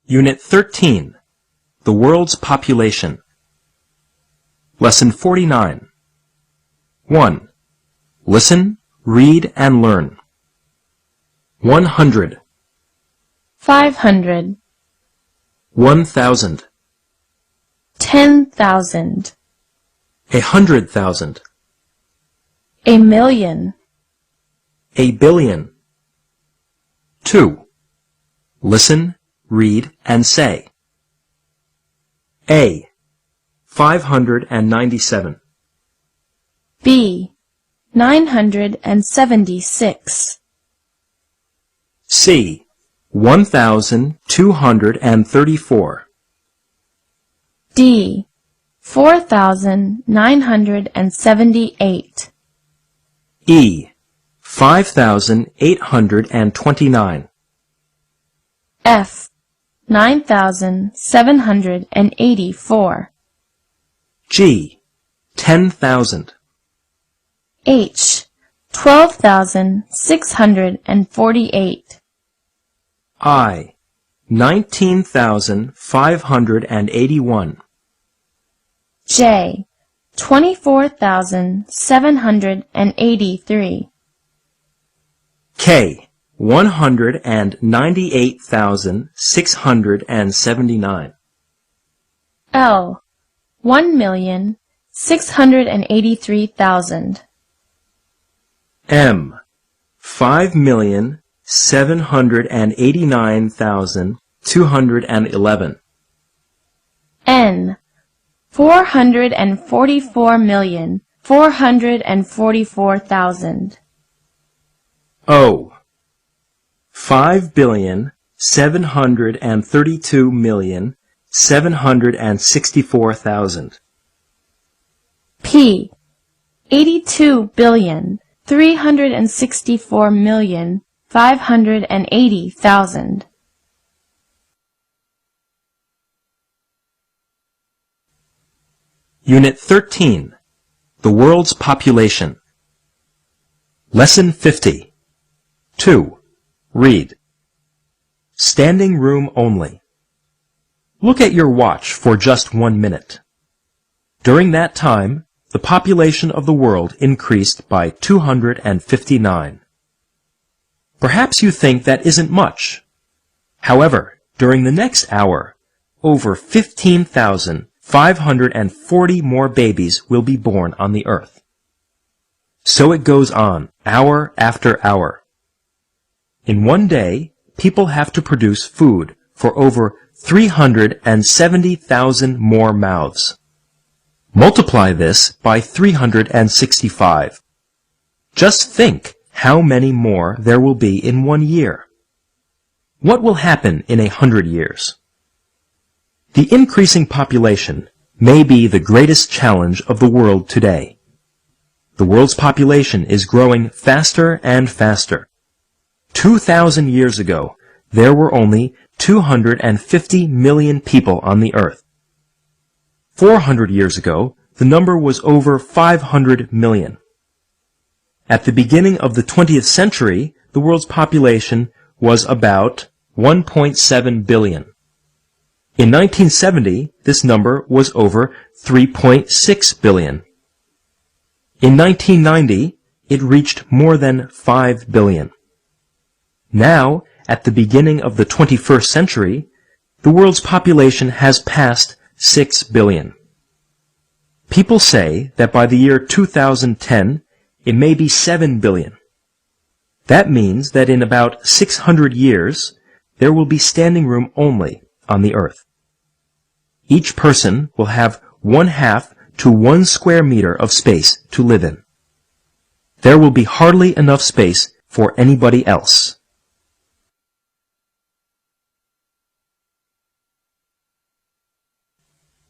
Unit 13, The World's Population. Lesson 49. 1. Listen, read, and learn. 100. 500. 1,000. 10,000. 100,000. A million. A billion. 2. Listen, read, and say. A. 597. B. 976. C. 1,234. D. 4,978. E. 5,829. F. 9,784. G. 10,000. H. 12,648. I. 19,581. J. 24,783. K. 198,679. L. 1,683,000. M. 5,789,211. N. 444,444,000. O. 5,732,764,000. P. 82,364,580,000. Unit 13, The World's Population. Lesson 50. 2. Read. Standing room only. Look at your watch for just 1 minute. During that time, the population of the world increased by 259. Perhaps you think that isn't much. However, during the next hour, over 15,540 more babies will be born on the earth. So it goes on, hour after hour. In one day, people have to produce food for over 370,000 more mouths. Multiply this by 365. Just think how many more there will be in 1 year. What will happen in 100 years? The increasing population may be the greatest challenge of the world today. The world's population is growing faster and faster. 2,000 years ago, there were only 250 million people on the earth. 400 years ago, the number was over 500 million. At the beginning of the 20th century, the world's population was about 1.7 billion. In 1970, this number was over 3.6 billion. In 1990, it reached more than 5 billion. Now, at the beginning of the 21st century, the world's population has passed 6 billion. People say that by the year 2010, it may be 7 billion. That means that in about 600 years, there will be standing room only on the earth. Each person will have 1/2 to 1 square meter of space to live in. There will be hardly enough space for anybody else.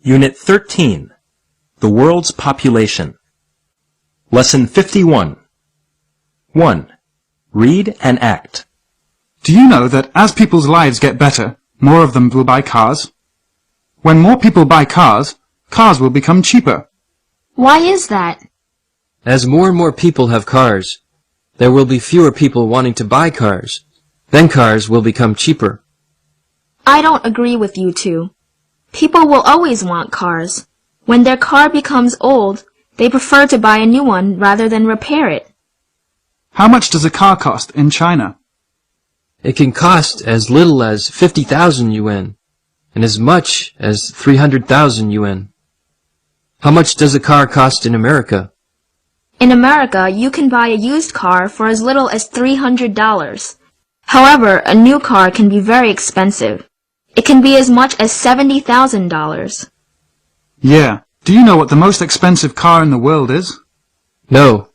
Unit 13, The World's Population. Lesson 51. 1. Read and act. Do you know that as people's lives get better, more of them will buy cars? When more people buy cars, cars will become cheaper. Why is that? As more and more people have cars, there will be fewer people wanting to buy cars. Then cars will become cheaper. I don't agree with you two. People will always want cars. When their car becomes old, they prefer to buy a new one rather than repair it. How much does a car cost in China? It can cost as little as 50,000 yuan and as much as 300,000 yuan. How much does a car cost in America? In America, you can buy a used car for as little as $300. However, a new car can be very expensive. It can be as much as $70,000. Yeah. Do you know what the most expensive car in the world is? No.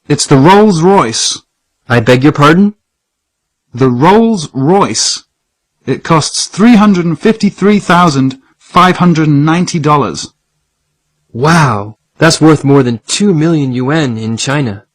It's the Rolls-Royce. I beg your pardon? The Rolls-Royce. It costs $353,590. Wow, that's worth more than 2 million yuan in China.